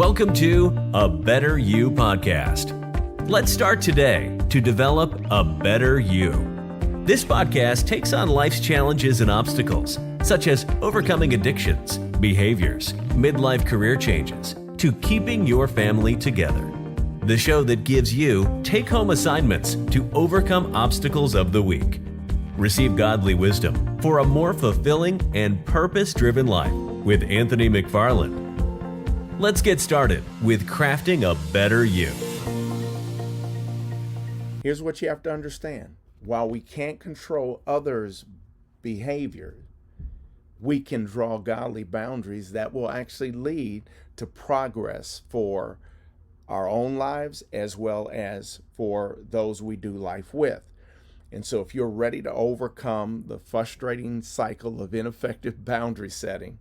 Welcome to A Better You podcast. Let's start today to develop a better you. This podcast takes on life's challenges and obstacles, such as overcoming addictions, behaviors, midlife career changes, to keeping your family together. The show that gives you take-home assignments to overcome obstacles of the week. Receive godly wisdom for a more fulfilling and purpose-driven life with Anthony McFarland. Let's get started with crafting a better you. Here's what you have to understand. While we can't control others' behavior, we can draw godly boundaries that will actually lead to progress for our own lives as well as for those we do life with. And so if you're ready to overcome the frustrating cycle of ineffective boundary setting,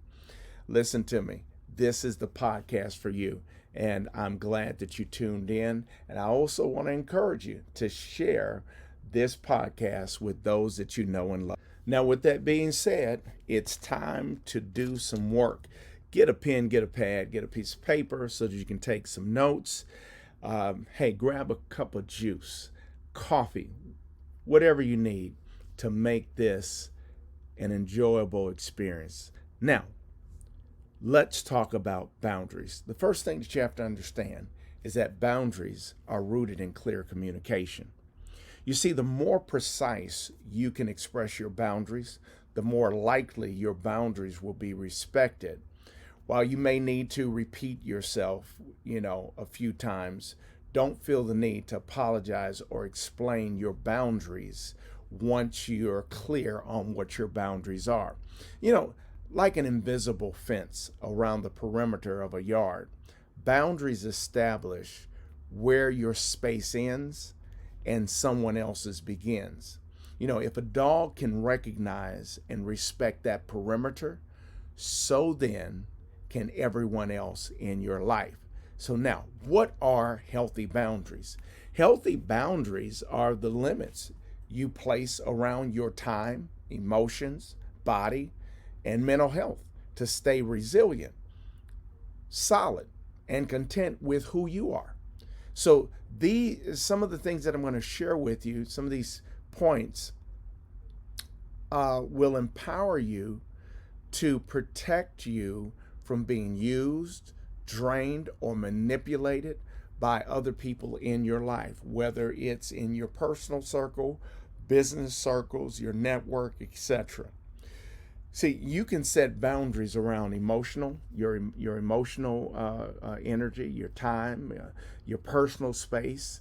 listen to me. This is the podcast for you. And I'm glad that you tuned in. And I also want to encourage you to share this podcast with those that you know and love. Now, with that being said, it's time to do some work. Get a pen, get a pad, get a piece of paper so that you can take some notes. Hey, grab a cup of juice, coffee, whatever you need to make this an enjoyable experience. Now, let's talk about boundaries. The first thing that you have to understand is that boundaries are rooted in clear communication. You see, the more precise you can express your boundaries, the more likely your boundaries will be respected. While you may need to repeat yourself, a few times, don't feel the need to apologize or explain your boundaries once you're clear on what your boundaries are. Like an invisible fence around the perimeter of a yard, boundaries establish where your space ends and someone else's begins. If a dog can recognize and respect that perimeter, so then can everyone else in your life. So now, what are healthy boundaries? Healthy boundaries are the limits you place around your time, emotions, body, and mental health to stay resilient, solid, and content with who you are. So some of the things that I'm going to share with you, some of these points will empower you to protect you from being used, drained, or manipulated by other people in your life, whether it's in your personal circle, business circles, your network, etc. See, you can set boundaries around your emotional energy, your time, your personal space,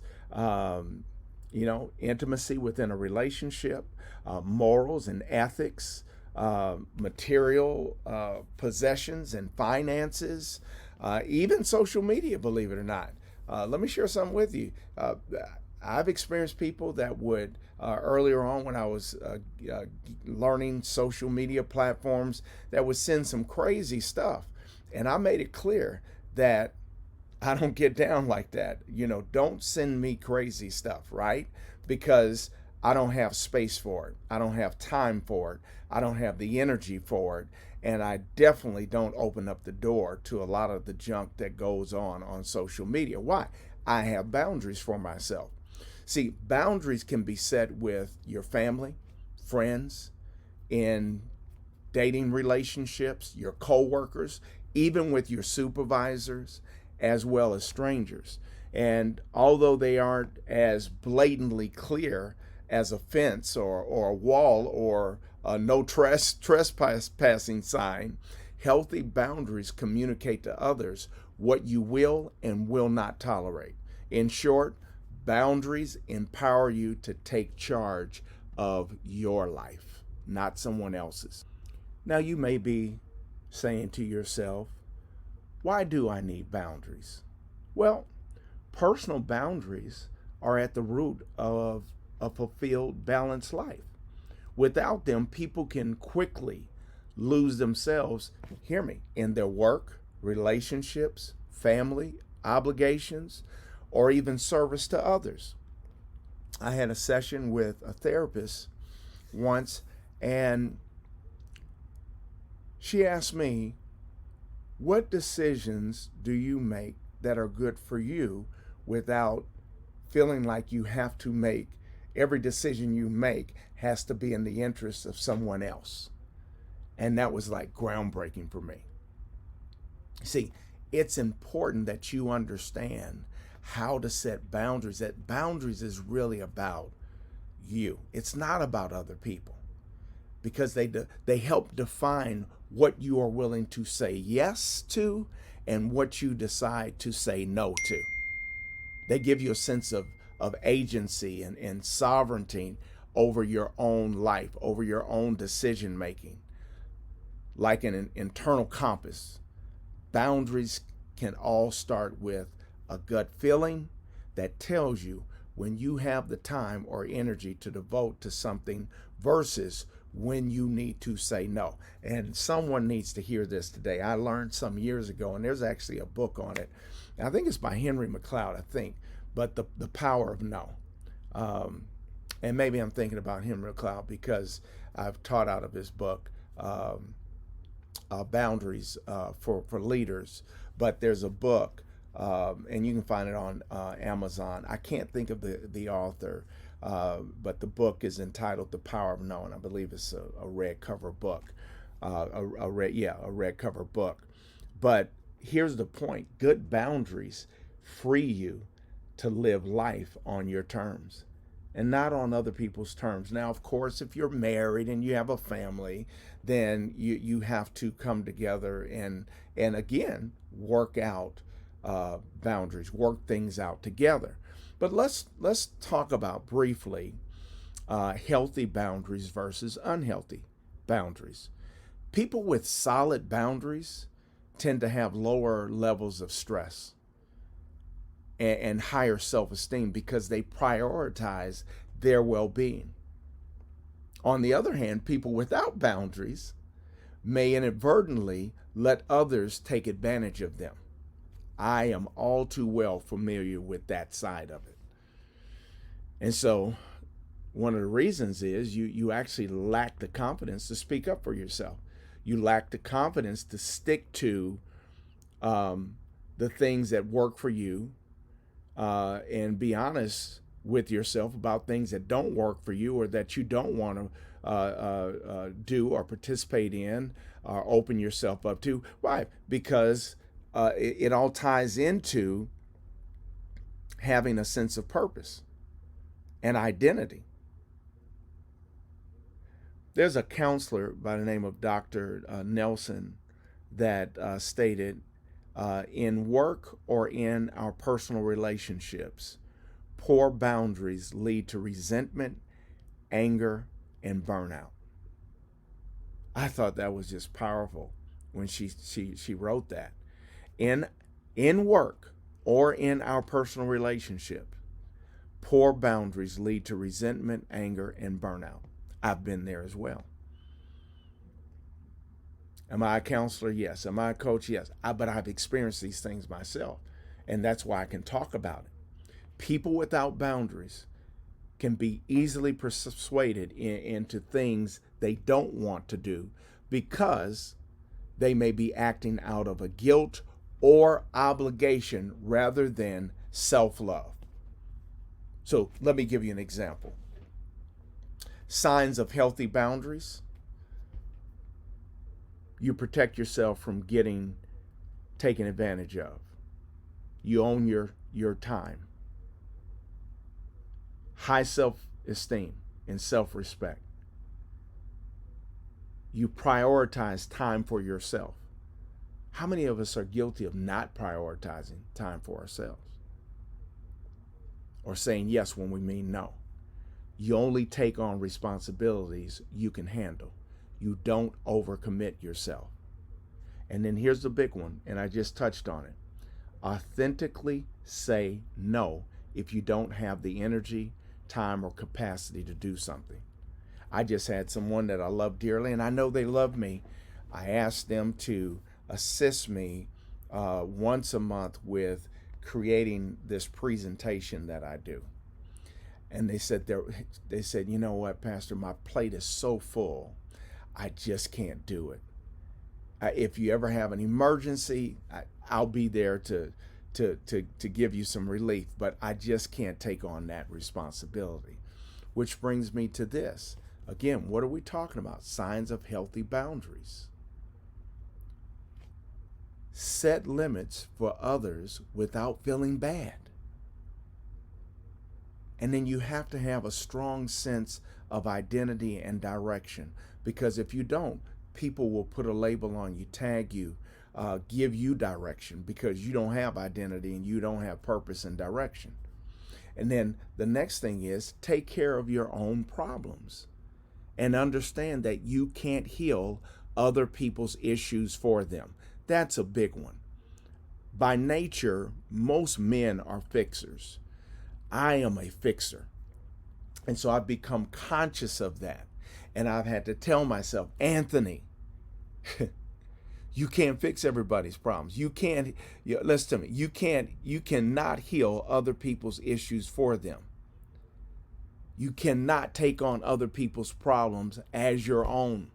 intimacy within a relationship, morals and ethics, material possessions and finances, even social media, believe it or not. Let me share something with you. I've experienced people that would, earlier on when I was learning social media platforms, that would send some crazy stuff. And I made it clear that I don't get down like that. Don't send me crazy stuff, right? Because I don't have space for it. I don't have time for it. I don't have the energy for it. And I definitely don't open up the door to a lot of the junk that goes on social media. Why? I have boundaries for myself. See, boundaries can be set with your family, friends, in dating relationships, your coworkers, even with your supervisors, as well as strangers. And although they aren't as blatantly clear as a fence or a wall or a no trespassing sign, healthy boundaries communicate to others what you will and will not tolerate. In short, boundaries empower you to take charge of your life, not someone else's. Now, you may be saying to yourself, why do I need boundaries? Well, personal boundaries are at the root of a fulfilled, balanced life. Without them, people can quickly lose themselves, hear me, in their work, relationships, family, obligations, or even service to others. I had a session with a therapist once, and she asked me, What decisions do you make that are good for you without feeling like you have to make every decision you make has to be in the interest of someone else? And that was like groundbreaking for me. See, it's important that you understand how to set boundaries. That boundaries is really about you. It's not about other people, because they help define what you are willing to say yes to and what you decide to say no to. They give you a sense of agency and sovereignty over your own life, over your own decision making, like an internal compass. Boundaries can all start with a gut feeling that tells you when you have the time or energy to devote to something versus when you need to say no. And someone needs to hear this today. I learned some years ago, and there's actually a book on it. I think it's by Henry McLeod, I think, but the power of no. And maybe I'm thinking about Henry McLeod because I've taught out of his book, Boundaries for Leaders. But there's a book, and you can find it on Amazon. I can't think of the author, but the book is entitled The Power of No, and I believe it's a red cover book, a red cover book. But here's the point: good boundaries free you to live life on your terms and not on other people's terms. Now, of course, if you're married and you have a family, then you have to come together and again work out boundaries, work things out together. But let's talk about briefly healthy boundaries versus unhealthy boundaries. People with solid boundaries tend to have lower levels of stress and higher self-esteem because they prioritize their well-being. On the other hand, people without boundaries may inadvertently let others take advantage of them. I am all too well familiar with that side of it. And so one of the reasons is you actually lack the confidence to speak up for yourself. You lack the confidence to stick to the things that work for you, and be honest with yourself about things that don't work for you or that you don't want to do or participate in or open yourself up to. Why? Because it all ties into having a sense of purpose and identity. There's a counselor by the name of Dr. Nelson that stated, in work or in our personal relationships, poor boundaries lead to resentment, anger, and burnout. I thought that was just powerful when she wrote that. In work or in our personal relationship, poor boundaries lead to resentment, anger, and burnout. I've been there as well. Am I a counselor? Yes. Am I a coach? Yes. But I've experienced these things myself, and that's why I can talk about it. People without boundaries can be easily persuaded into things they don't want to do because they may be acting out of a guilt or obligation rather than self-love. So let me give you an example. Signs of healthy boundaries. You protect yourself from getting taken advantage of. You own your time. High self-esteem and self-respect. You prioritize time for yourself. How many of us are guilty of not prioritizing time for ourselves? Or saying yes when we mean no. You only take on responsibilities you can handle. You don't overcommit yourself. And then here's the big one, and I just touched on it. Authentically say no if you don't have the energy, time, or capacity to do something. I just had someone that I love dearly, and I know they love me. I asked them to assist me once a month with creating this presentation that I do. And they said, you know what, Pastor, my plate is so full, I just can't do it. If you ever have an emergency, I'll be there to give you some relief, but I just can't take on that responsibility. Which brings me to this. Again, what are we talking about? Signs of healthy boundaries. Set limits for others without feeling bad. And then you have to have a strong sense of identity and direction, because if you don't, people will put a label on you, tag you, give you direction, because you don't have identity and you don't have purpose and direction. And then the next thing is take care of your own problems and understand that you can't heal other people's issues for them. That's a big one. By nature, most men are fixers. I am a fixer. And so I've become conscious of that. And I've had to tell myself, Anthony, you can't fix everybody's problems. You can't, listen to me, you cannot heal other people's issues for them. You cannot take on other people's problems as your own.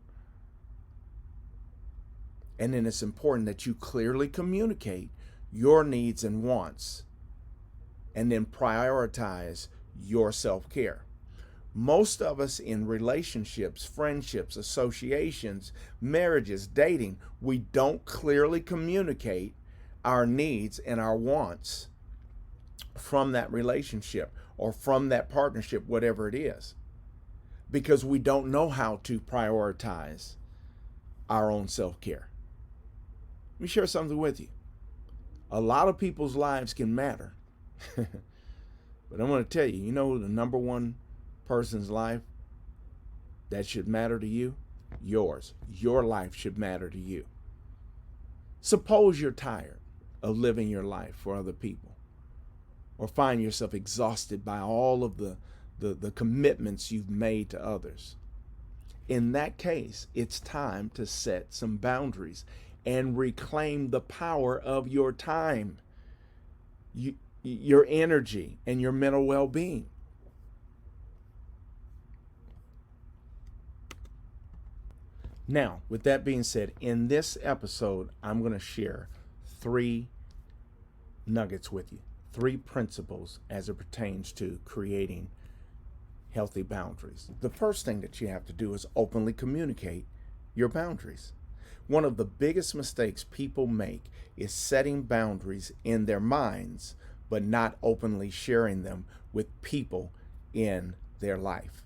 And then it's important that you clearly communicate your needs and wants, and then prioritize your self-care. Most of us in relationships, friendships, associations, marriages, dating, we don't clearly communicate our needs and our wants from that relationship or from that partnership, whatever it is, because we don't know how to prioritize our own self-care. Let me share something with you. A lot of people's lives can matter. But I'm going to tell you, you know the number one person's life that should matter to you? Yours. Your life should matter to you. Suppose you're tired of living your life for other people, or find yourself exhausted by all of the commitments you've made to others. In that case, it's time to set some boundaries and reclaim the power of your time, your energy, and your mental well-being. Now, with that being said, in this episode, I'm going to share 3 nuggets with you, 3 principles as it pertains to creating healthy boundaries. The first thing that you have to do is openly communicate your boundaries. One of the biggest mistakes people make is setting boundaries in their minds, but not openly sharing them with people in their life,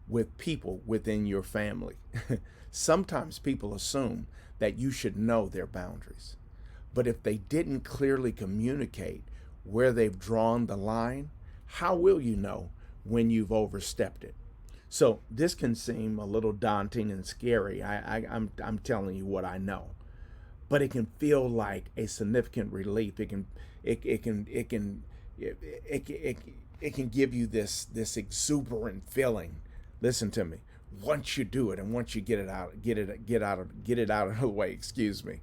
with people within your family. Sometimes people assume that you should know their boundaries, but if they didn't clearly communicate where they've drawn the line, how will you know when you've overstepped it? So this can seem a little daunting and scary. I'm telling you what I know, but it can feel like a significant relief. It can give you this exuberant feeling. Listen to me. Once you do it, and once you get it out of the way. Excuse me.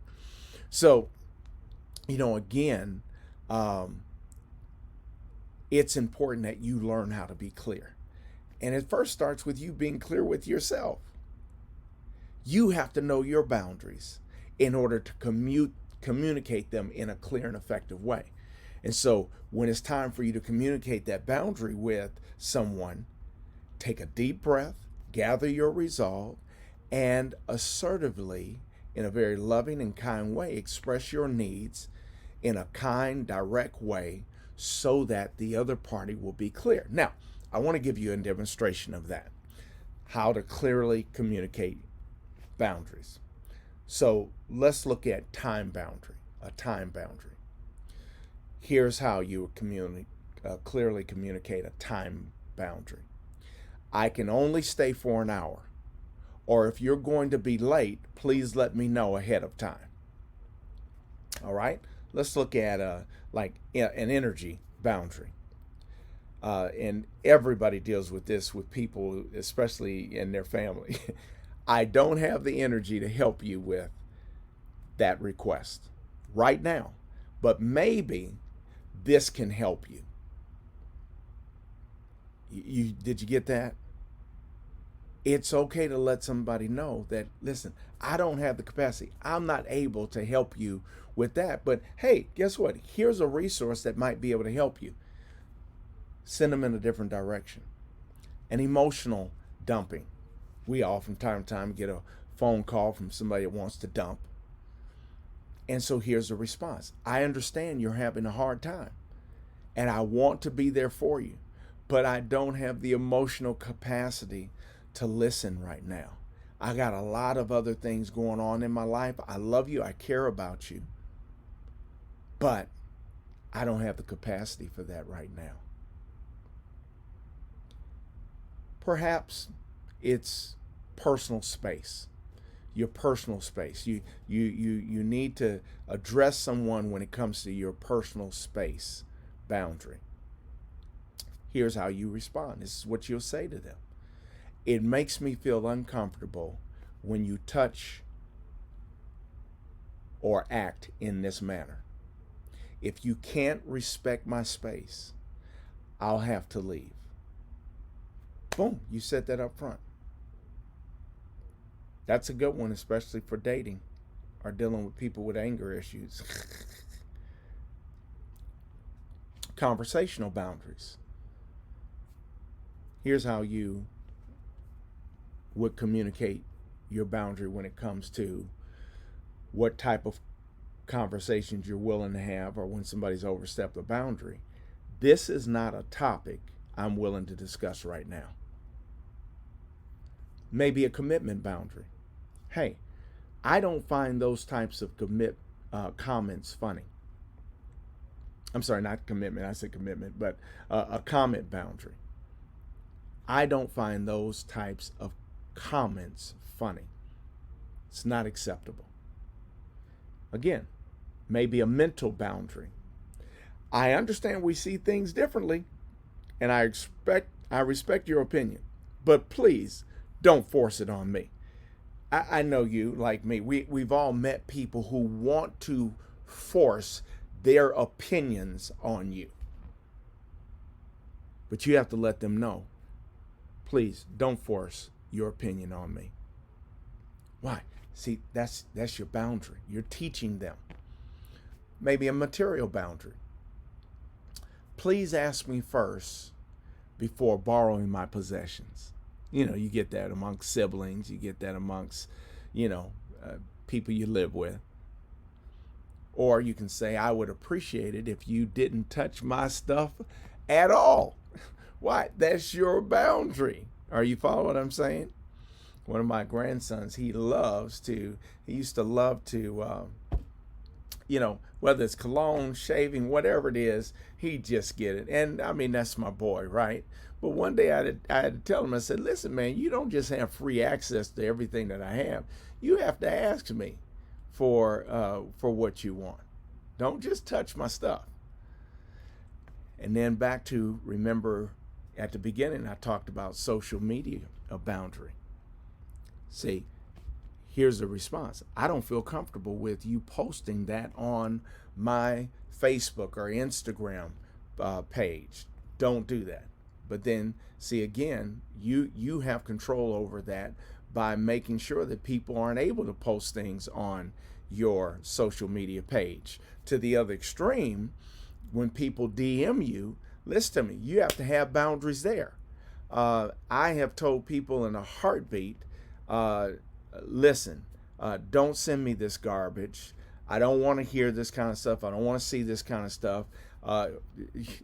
So, again, it's important that you learn how to be clear. And it first starts with you being clear with yourself. You have to know your boundaries in order to communicate them in a clear and effective way. And so when it's time for you to communicate that boundary with someone, take a deep breath, gather your resolve, and assertively, in a very loving and kind way, express your needs in a kind, direct way so that the other party will be clear. Now, I want to give you a demonstration of that, how to clearly communicate boundaries. So let's look at time boundary, a time boundary. Here's how you clearly communicate a time boundary. I can only stay for an hour, or if you're going to be late, please let me know ahead of time. All right, let's look at an energy boundary. And everybody deals with this with people, especially in their family. I don't have the energy to help you with that request right now, but maybe this can help you. Did you get that? It's okay to let somebody know that, listen, I don't have the capacity. I'm not able to help you with that. But hey, guess what? Here's a resource that might be able to help you. Send them in a different direction. And emotional dumping. We all from time to time get a phone call from somebody that wants to dump. And so here's the response. I understand you're having a hard time, and I want to be there for you, but I don't have the emotional capacity to listen right now. I got a lot of other things going on in my life. I love you. I care about you, but I don't have the capacity for that right now. Perhaps it's personal space. Your personal space. You need to address someone when it comes to your personal space boundary. Here's how you respond. This is what you'll say to them. It makes me feel uncomfortable when you touch or act in this manner. If you can't respect my space, I'll have to leave. Boom, you set that up front. That's a good one, especially for dating or dealing with people with anger issues. Conversational boundaries. Here's how you would communicate your boundary when it comes to what type of conversations you're willing to have, or when somebody's overstepped a boundary. This is not a topic I'm willing to discuss right now. Maybe a commitment boundary. Hey, I don't find those types of comments funny. I'm sorry, not commitment. I said commitment, but a comment boundary. I don't find those types of comments funny. It's not acceptable. Again, maybe a mental boundary. I understand we see things differently, and I respect your opinion, but please don't force it on me. I know you, like me, we've all met people who want to force their opinions on you. But you have to let them know, please don't force your opinion on me. Why? See, that's your boundary. You're teaching them. Maybe a material boundary. Please ask me first before borrowing my possessions. You get that amongst siblings. You get that amongst, people you live with. Or you can say, I would appreciate it if you didn't touch my stuff at all. Why? That's your boundary. Are you following what I'm saying? One of my grandsons, he used to love to, whether it's cologne, shaving, whatever it is, he'd just get it. And I mean, that's my boy, right? But one day I had to tell him, I said, listen, man, you don't just have free access to everything that I have. You have to ask me for what you want. Don't just touch my stuff. And then back to, remember at the beginning, I talked about social media, a boundary. See, here's the response. I don't feel comfortable with you posting that on my Facebook or Instagram page. Don't do that. But then, see, again, you have control over that by making sure that people aren't able to post things on your social media page. To the other extreme, when people DM you, listen to me, you have to have boundaries there. I have told people in a heartbeat, listen, don't send me this garbage. I don't want to hear this kind of stuff. I don't want to see this kind of stuff.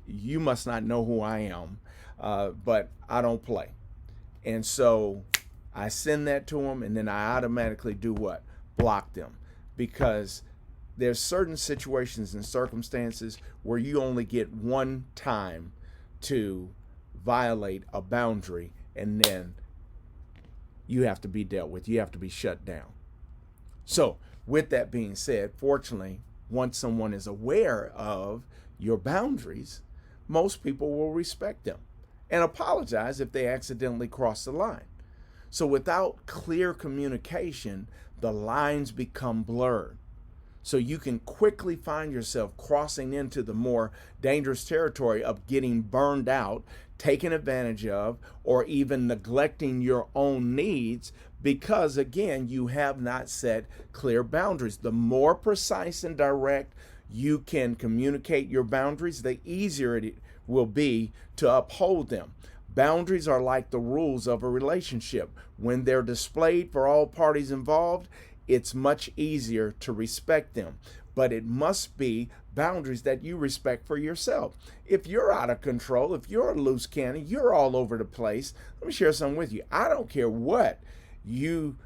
You must not know who I am, but I don't play. And so I send that to them, and then I automatically do what? Block them. Because there's certain situations and circumstances where you only get one time to violate a boundary, and then you have to be dealt with. You have to be shut down. So with that being said, fortunately, once someone is aware of your boundaries, most people will respect them and apologize if they accidentally cross the line. So without clear communication, the lines become blurred. So you can quickly find yourself crossing into the more dangerous territory of getting burned out, taken advantage of, or even neglecting your own needs because, again, you have not set clear boundaries. The more precise and direct you can communicate your boundaries, the easier it will be to uphold them. Boundaries are like the rules of a relationship. When they're displayed for all parties involved, it's much easier to respect them. But it must be boundaries that you respect for yourself. If you're out of control, if you're a loose cannon, you're all over the place, let me share something with you. I don't care what you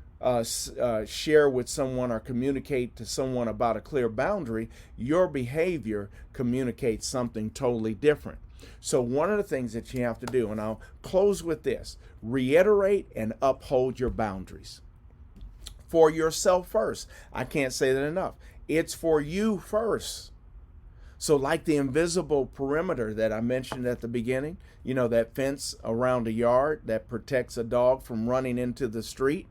share with someone or communicate to someone about a clear boundary, your behavior communicates something totally different. So one of the things that you have to do, and I'll close with this, reiterate and uphold your boundaries. For yourself first. I can't say that enough. It's for you first. So like the invisible perimeter that I mentioned at the beginning, that fence around a yard that protects a dog from running into the street,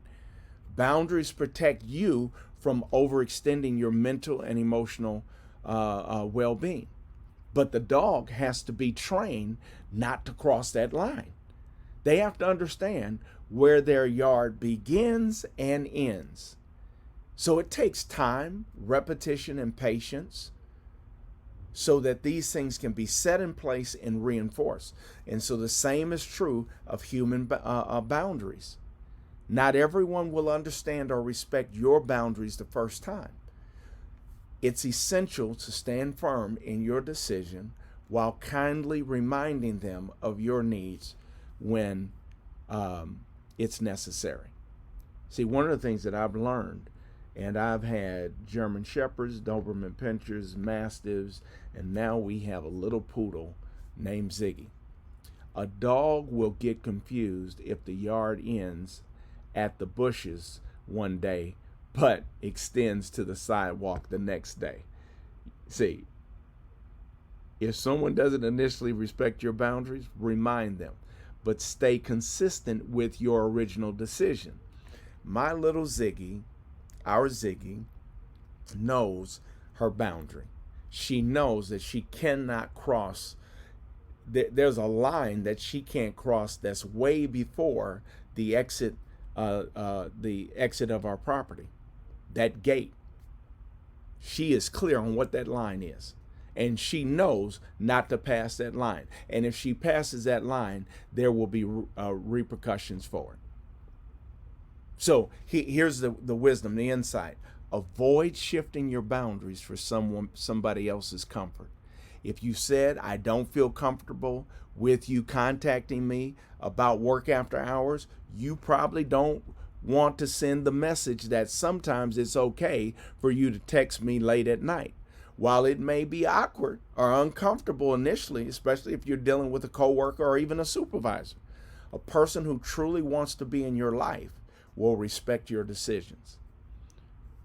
boundaries protect you from overextending your mental and emotional well-being. But the dog has to be trained not to cross that line. They have to understand where their yard begins and ends. So it takes time, repetition, and patience so that these things can be set in place and reinforced. And so the same is true of human boundaries. Not everyone will understand or respect your boundaries the first time. It's essential to stand firm in your decision while kindly reminding them of your needs when it's necessary. See, one of the things that I've learned, and I've had German Shepherds, Doberman Pinschers, Mastiffs, and now we have a little poodle named Ziggy. A dog will get confused if the yard ends at the bushes one day, but extends to the sidewalk the next day. See, if someone doesn't initially respect your boundaries, remind them, but stay consistent with your original decision. My little Ziggy, our Ziggy, knows her boundary. She knows that she cannot cross. There's a line that she can't cross that's way before the exit of our property. That gate. She is clear on what that line is. And she knows not to pass that line. And if she passes that line, there will be repercussions for it. So here's the wisdom, the insight. Avoid shifting your boundaries for somebody else's comfort. If you said, I don't feel comfortable with you contacting me about work after hours, you probably don't want to send the message that sometimes it's okay for you to text me late at night. While it may be awkward or uncomfortable initially, especially if you're dealing with a coworker or even a supervisor, a person who truly wants to be in your life will respect your decisions.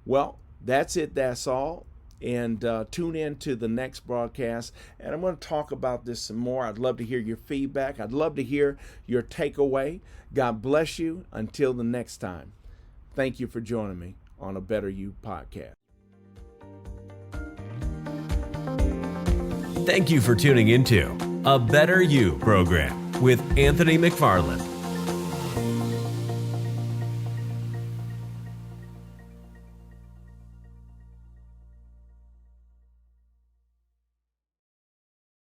Well, that's it. That's all. And tune in to the next broadcast. And I'm going to talk about this some more. I'd love to hear your feedback. I'd love to hear your takeaway. God bless you. Until the next time. Thank you for joining me on A Better You podcast. Thank you for tuning into A Better You program with Anthony McFarland.